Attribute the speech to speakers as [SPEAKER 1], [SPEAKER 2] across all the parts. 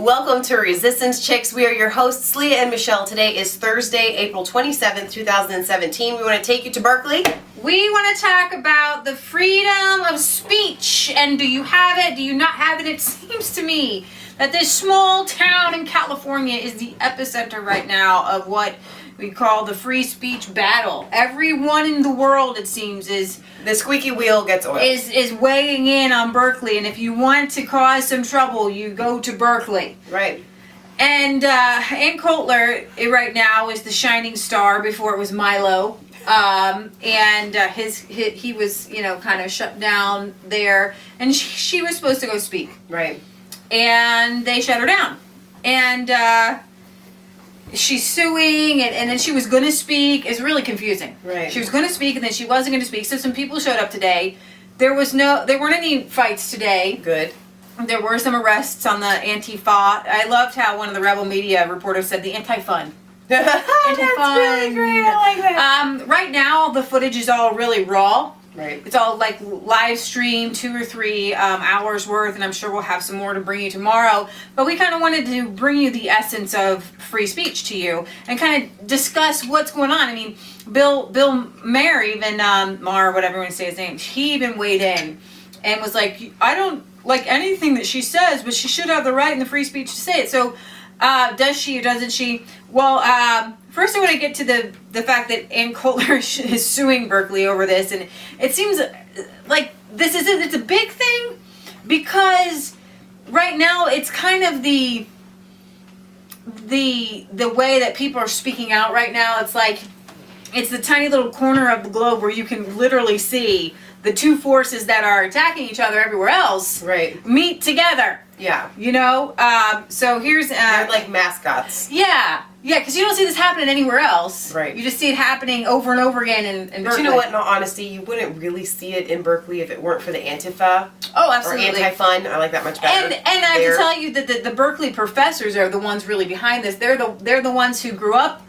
[SPEAKER 1] Welcome to Resistance Chicks. We are your hosts, Leah and Michelle. Today is Thursday, April 27th, 2017. We want to take you to Berkeley.
[SPEAKER 2] We want to talk about the freedom of speech. And do you have it? Do you not have it? It seems to me that this small town in California is the epicenter right now of what we call the free speech battle. Everyone in the world, it seems, is
[SPEAKER 1] the squeaky wheel gets oiled.
[SPEAKER 2] Is weighing in on Berkeley, and if you want to cause some trouble, you go to Berkeley.
[SPEAKER 1] Right.
[SPEAKER 2] And Ann Coulter right now is the shining star. Before it was Milo, and he was kind of shut down there, and she was supposed to go speak.
[SPEAKER 1] Right.
[SPEAKER 2] And they shut her down, and she's suing, and then she was going to speak. It's really confusing.
[SPEAKER 1] Right.
[SPEAKER 2] She was going to speak, and then she wasn't going to speak. So some people showed up today. There weren't any fights today.
[SPEAKER 1] Good.
[SPEAKER 2] There were some arrests on the Antifa. I loved how one of the Rebel Media reporters said the anti-fun.
[SPEAKER 1] Anti-fun. That's really great. I like that.
[SPEAKER 2] Right now, the footage is all really raw.
[SPEAKER 1] Right.
[SPEAKER 2] It's all like live stream, 2 or 3 hours worth, and I'm sure we'll have some more to bring you tomorrow. But we kind of wanted to bring you the essence of free speech to you and kind of discuss what's going on. I mean, Bill Maher, even Maher, whatever you want to say his name, he even weighed in and was like, I don't like anything that she says, but she should have the right and the free speech to say it. So does she or doesn't she? Well, first I want to get to the fact that Ann Coulter is suing Berkeley over this, and it seems like it's a big thing because right now it's kind of the way that people are speaking out right now. It's like it's the tiny little corner of the globe where you can literally see the two forces that are attacking each other everywhere else meet together.
[SPEAKER 1] Yeah.
[SPEAKER 2] So here's
[SPEAKER 1] they're like mascots.
[SPEAKER 2] Yeah, because you don't see this happening anywhere else.
[SPEAKER 1] Right.
[SPEAKER 2] You just see it happening over and over again in Berkeley.
[SPEAKER 1] But you know what, in all honesty, you wouldn't really see it in Berkeley if it weren't for the Antifa.
[SPEAKER 2] Oh, absolutely.
[SPEAKER 1] Or anti-fun. I like that much better.
[SPEAKER 2] And I have to tell you that the Berkeley professors are the ones really behind this. They're the ones who grew up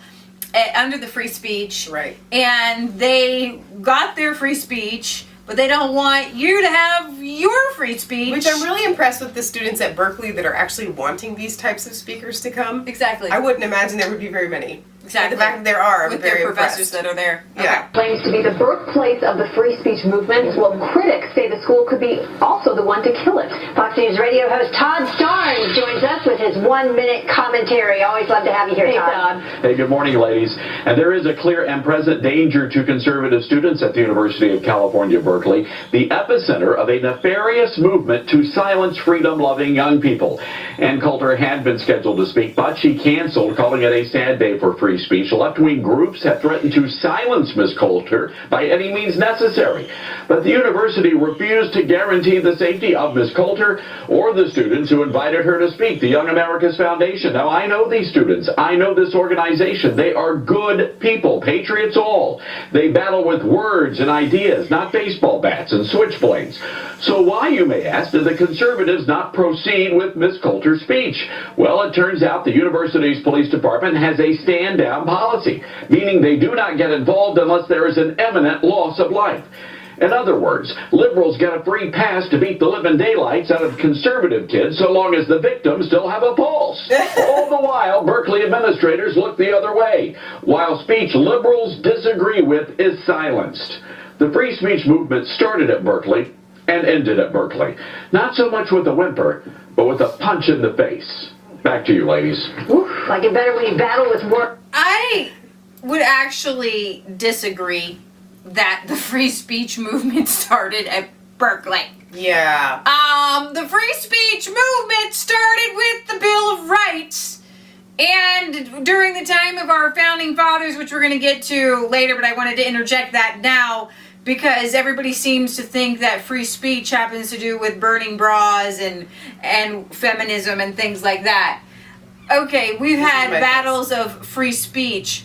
[SPEAKER 2] under the free speech.
[SPEAKER 1] Right.
[SPEAKER 2] And they got their free speech, but they don't want you to have your free speech.
[SPEAKER 1] Which I'm really impressed with the students at Berkeley that are actually wanting these types of speakers to come.
[SPEAKER 2] Exactly.
[SPEAKER 1] I wouldn't imagine there would be very many.
[SPEAKER 2] Exactly.
[SPEAKER 1] The fact that there are, I'm
[SPEAKER 2] with
[SPEAKER 1] very
[SPEAKER 2] their professors
[SPEAKER 1] impressed.
[SPEAKER 2] that are there.
[SPEAKER 1] Yeah.
[SPEAKER 3] Claims to be the birthplace of the free speech movement. Well, critics say the school could be also the one to kill it. Fox News radio host Todd Starnes joins us with his 1-minute commentary. Always love to have you here, Todd.
[SPEAKER 4] Hey, good morning, ladies. And there is a clear and present danger to conservative students at the University of California, Berkeley, the epicenter of a nefarious movement to silence freedom-loving young people. Ann Coulter had been scheduled to speak, but she canceled, calling it a sad day for free speech. Left-wing groups have threatened to silence Ms. Coulter by any means necessary. But the university refused to guarantee the safety of Ms. Coulter or the students who invited her to speak, the Young America's Foundation. Now, I know these students. I know this organization. They are good people, patriots all. They battle with words and ideas, not baseball bats and switchblades. So why, you may ask, did the conservatives not proceed with Ms. Coulter's speech? Well, it turns out the university's police department has a stand-down policy, meaning they do not get involved unless there is an imminent loss of life. In other words, liberals get a free pass to beat the living daylights out of conservative kids so long as the victims still have a pulse. All the while, Berkeley administrators look the other way, while speech liberals disagree with is silenced. The free speech movement started at Berkeley and ended at Berkeley. Not so much with a whimper, but with a punch in the face. Back to you, ladies.
[SPEAKER 3] Oof, like it better when you battle with words.
[SPEAKER 2] I would actually disagree that the free speech movement started at Berkeley.
[SPEAKER 1] Yeah.
[SPEAKER 2] The free speech movement started with the Bill of Rights, and during the time of our founding fathers, which we're going to get to later, but I wanted to interject that now because everybody seems to think that free speech happens to do with burning bras and feminism and things like that. Okay, we've had battles of free speech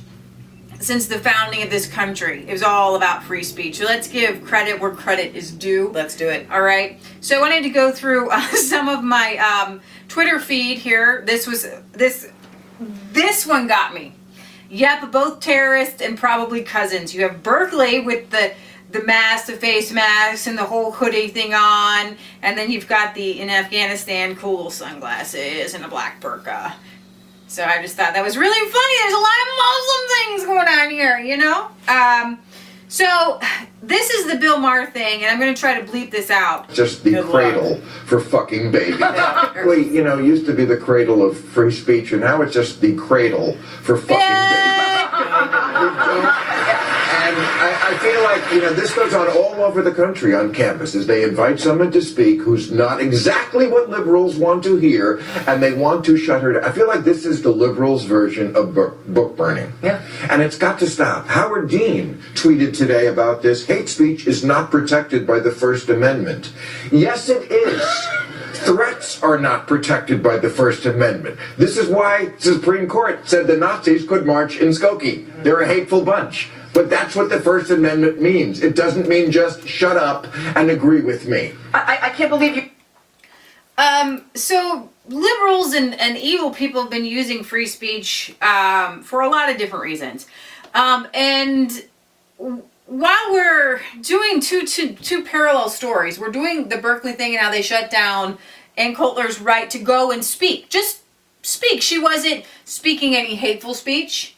[SPEAKER 2] since the founding of this country. It was all about free speech. So let's give credit where credit is due.
[SPEAKER 1] Let's do it.
[SPEAKER 2] All right. So I wanted to go through some of my Twitter feed here. This one got me. Yep, both terrorists and probably cousins. You have Berkeley with the the mask, the face mask, and the whole hoodie thing on. And then you've got the in Afghanistan cool sunglasses and a black burqa. So I just thought that was really funny. There's a lot of Muslim things going on here, you know? So this is the Bill Maher thing, and I'm going to try to bleep this out.
[SPEAKER 5] Just the cradle for fucking babies. Wait, you know, used to be the cradle of free speech, and now it's just the cradle for fucking babies. And I feel like, you know, this goes on all over the country on campuses. They invite someone to speak who's not exactly what liberals want to hear, and they want to shut her down. I feel like this is the liberals' version of book burning. Yeah. And it's got to stop. Howard Dean tweeted today about this. Hate speech is not protected by the First Amendment. Yes, it is. Threats are not protected by the First Amendment. This is why the Supreme Court said the Nazis could march in Skokie. They're a hateful bunch. But that's what the First Amendment means. It doesn't mean just shut up and agree with me.
[SPEAKER 3] I can't believe you.
[SPEAKER 2] So liberals and evil people have been using free speech for a lot of different reasons. And while we're doing two parallel stories, we're doing the Berkeley thing and how they shut down Ann Coulter's right to go and speak. Just speak. She wasn't speaking any hateful speech.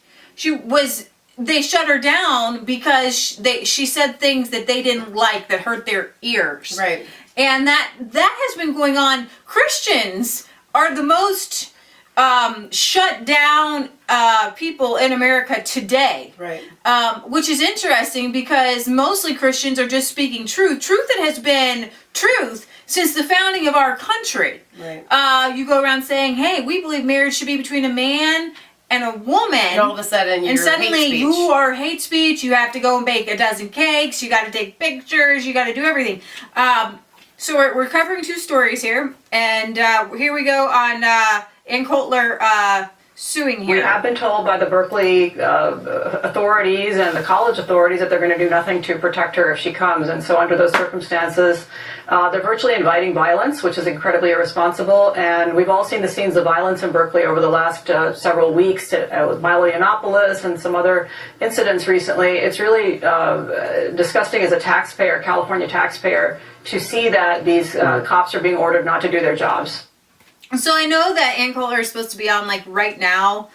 [SPEAKER 2] They shut her down because she said things that they didn't like, that hurt their ears.
[SPEAKER 1] Right.
[SPEAKER 2] And that has been going on. Christians are the most shut down people in America today.
[SPEAKER 1] Right.
[SPEAKER 2] Which is interesting because mostly Christians are just speaking truth that has been truth since the founding of our country.
[SPEAKER 1] Right.
[SPEAKER 2] You go around saying, hey, we believe marriage should be between a man and a woman,
[SPEAKER 1] and all of a sudden you're
[SPEAKER 2] suddenly
[SPEAKER 1] hate speech.
[SPEAKER 2] You are hate speech. You have to go and bake a dozen cakes. You got to take pictures. You got to do everything. So we're covering two stories here, and here we go on Ann Coulter suing here.
[SPEAKER 6] We have been told by the Berkeley authorities and the college authorities that they're going to do nothing to protect her if she comes, and so under those circumstances, they're virtually inviting violence, which is incredibly irresponsible, and we've all seen the scenes of violence in Berkeley over the last several weeks with Milo Yiannopoulos and some other incidents recently. It's really disgusting as a taxpayer, California taxpayer, to see that these cops are being ordered not to do their jobs.
[SPEAKER 2] So I know that Ann Coulter is supposed to be on like right now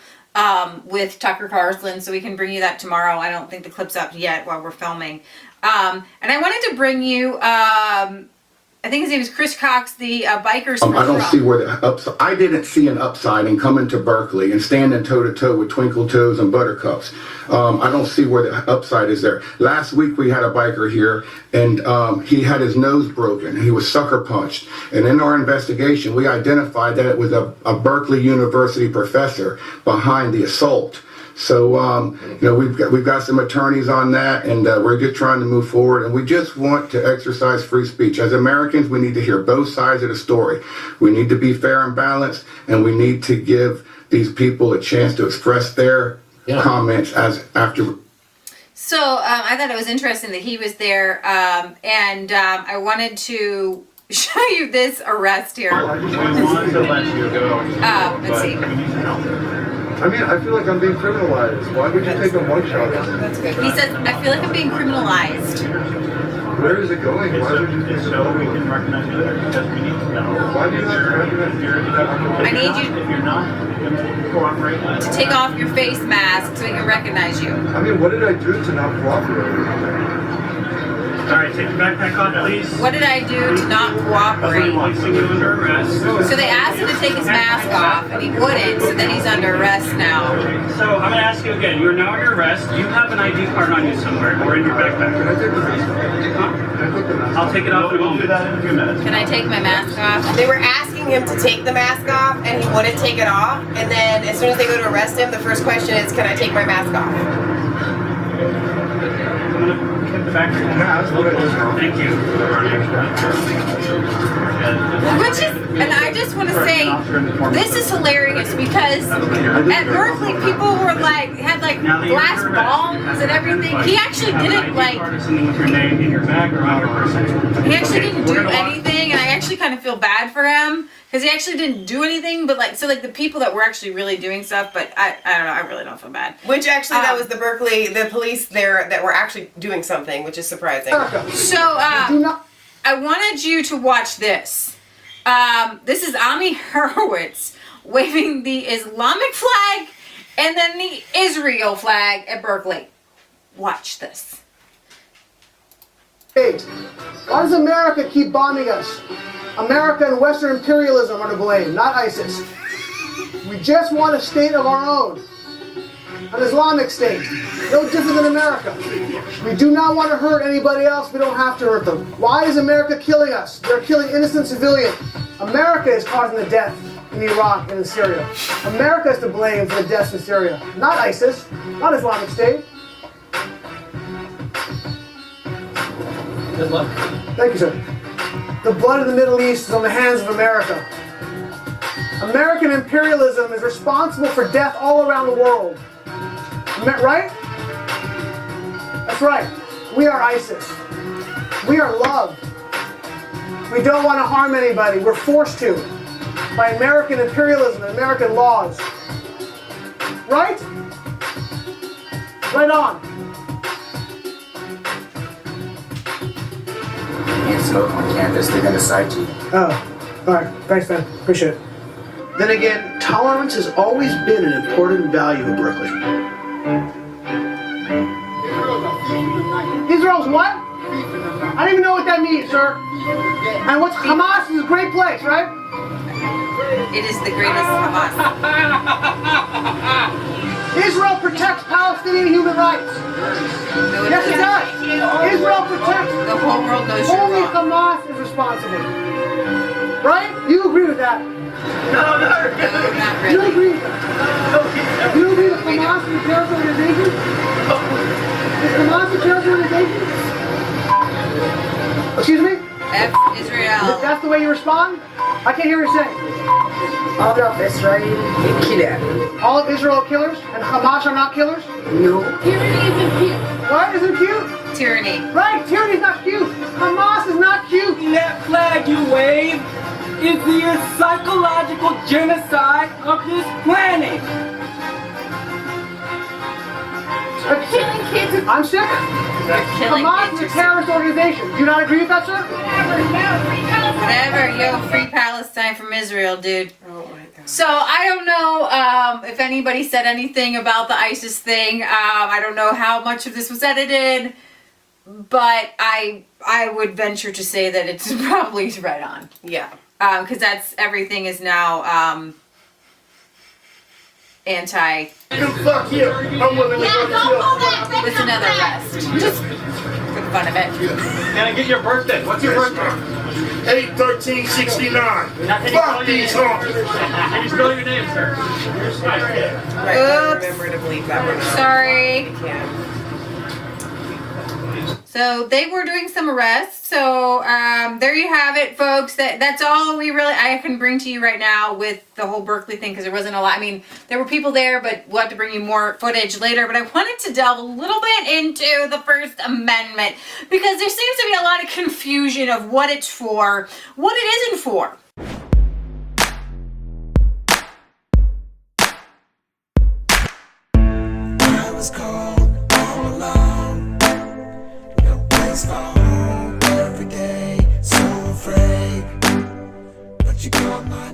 [SPEAKER 2] with Tucker Carlson, so we can bring you that tomorrow. I don't think the clip's up yet while we're filming. And I wanted to bring you, I think his name is Chris Cox, the bikers.
[SPEAKER 7] I don't see where the I didn't see an upside in coming to Berkeley and standing toe to toe with Twinkle Toes and Buttercups. I don't see where the upside is there. Last week we had a biker here, and he had his nose broken. He was sucker punched, and in our investigation we identified that it was a Berkeley University professor behind the assault. So, you know, we've got some attorneys on that, and we're just trying to move forward, and we just want to exercise free speech. As Americans, we need to hear both sides of the story. We need to be fair and balanced, and we need to give these people a chance to express their comments after.
[SPEAKER 2] So, I thought it was interesting that he was there, and I wanted to show you this arrest here.
[SPEAKER 8] I wanted to let you go.
[SPEAKER 2] Let's see.
[SPEAKER 8] I mean, I feel like I'm being criminalized. Why would you take a mugshot?
[SPEAKER 1] That's good.
[SPEAKER 2] He says, I feel like I'm being criminalized.
[SPEAKER 8] Where is it going? Why would you take
[SPEAKER 9] so we can recognize you there because we need to know.
[SPEAKER 8] Why do you not recognize
[SPEAKER 2] I need you
[SPEAKER 9] If you're not going to cooperate,
[SPEAKER 2] to take off your face mask so we can recognize you.
[SPEAKER 8] I mean, what did I do to not cooperate?
[SPEAKER 9] all right, take your backpack off, please.
[SPEAKER 2] What did I do to not cooperate?
[SPEAKER 9] Placing you under arrest.
[SPEAKER 2] So they asked him to take his mask off, and he wouldn't, so then he's under arrest now.
[SPEAKER 9] So I'm going to ask you again. You are now under arrest. You have an ID card on you somewhere or in your backpack.
[SPEAKER 8] Can I take the mask off? Can I take the mask off?
[SPEAKER 9] I'll take it off in a moment.
[SPEAKER 8] We'll do that in a few minutes.
[SPEAKER 2] Can I take my mask off?
[SPEAKER 1] They were asking him to take the mask off, and he wouldn't take it off. And then as soon as they go to arrest him, the first question is, can I take my mask off?
[SPEAKER 9] I'm going to hit the back of your
[SPEAKER 8] That's what I just know.
[SPEAKER 9] Thank you.
[SPEAKER 2] Which is, and I just want to say, this is hilarious because at Berkeley, people were like, had like glass bombs and everything. He actually didn't like,
[SPEAKER 9] Something with your name in your bag or on your person.
[SPEAKER 2] he actually didn't do anything, and I actually kind of feel bad for him because he actually didn't do anything, but like, so like the people that were actually really doing stuff, but I don't know, I really don't feel bad.
[SPEAKER 1] Which actually, that was the police there that were actually doing something, which is surprising.
[SPEAKER 2] So, I wanted you to watch this. This is Ami Hurwitz waving the Islamic flag and then the Israel flag at Berkeley. Watch this.
[SPEAKER 10] Hey, why does America keep bombing us? America and Western imperialism are to blame, not ISIS. We just want a state of our own. An Islamic state. No different than America. We do not want to hurt anybody else. We don't have to hurt them. Why is America killing us? They're killing innocent civilians. America is causing the death in Iraq and in Syria. America is to blame for the deaths in Syria. Not ISIS. Not Islamic State.
[SPEAKER 9] Good luck.
[SPEAKER 10] Thank you, sir. The blood of the Middle East is on the hands of America. American imperialism is responsible for death all around the world. Right? That's right. We are ISIS. We are love. We don't want to harm anybody. We're forced to by American imperialism and American laws. Right? Right on.
[SPEAKER 11] Can't smoke on campus, they're gonna cite you.
[SPEAKER 10] Oh, alright. Thanks, man. Appreciate it.
[SPEAKER 12] Then again, tolerance has always been an important value in Berkeley.
[SPEAKER 10] Israel's what? I don't even know what that means, sir. And what's Hamas is a great place, right?
[SPEAKER 2] It is the greatest Hamas.
[SPEAKER 10] Israel protects Palestinian human rights.
[SPEAKER 2] No,
[SPEAKER 10] Yes, it does. Israel protects.
[SPEAKER 2] The whole world knows you're
[SPEAKER 10] Only
[SPEAKER 2] wrong.
[SPEAKER 10] Hamas is responsible. Right? You agree with that?
[SPEAKER 2] No, not really.
[SPEAKER 10] You agree with that? You agree that Hamas is a terrorist organization? Is Hamas a terrorist organization? Excuse me?
[SPEAKER 2] F Israel.
[SPEAKER 10] That's the way you respond? I can't hear what you're saying.
[SPEAKER 13] All of Israel is killer.
[SPEAKER 10] All of Israel are killers and Hamas are not killers?
[SPEAKER 13] No. Tyranny isn't cute.
[SPEAKER 10] What? Isn't cute?
[SPEAKER 2] Tyranny.
[SPEAKER 10] Right, tyranny's not cute. Hamas is not cute.
[SPEAKER 14] That flag you wave is the psychological genocide of this planet.
[SPEAKER 10] Killing kids. I'm sick. Hamas is a terrorist organization. Do you not agree with that, sir?
[SPEAKER 2] Whatever, yo, free Palestine from Israel, dude. Oh my God. So I don't know if anybody said anything about the ISIS thing. I don't know how much of this was edited, but I would venture to say that it's probably right on.
[SPEAKER 1] Yeah.
[SPEAKER 2] Because everything is now anti.
[SPEAKER 10] Fuck you. I'm willing to go to jail.
[SPEAKER 2] With another arrest. Just for the fun of it.
[SPEAKER 9] Can I get your birthday? What's your birthday?
[SPEAKER 10] 8/13/69.
[SPEAKER 9] Fuck these hoes. Can you spell your name, sir?
[SPEAKER 1] Right.
[SPEAKER 2] Oops.
[SPEAKER 1] Remember to bleep that one out.
[SPEAKER 2] Sorry.
[SPEAKER 1] Yeah.
[SPEAKER 2] So they were doing some arrests. So there you have it, folks. That's all I can bring to you right now with the whole Berkeley thing, because there wasn't a lot. I mean, there were people there, but we'll have to bring you more footage later. But I wanted to delve a little bit into the First Amendment, because there seems to be a lot of confusion of what it's for, what it isn't for.
[SPEAKER 15] I was cold all alone. No place for home every day. So afraid, but you caught my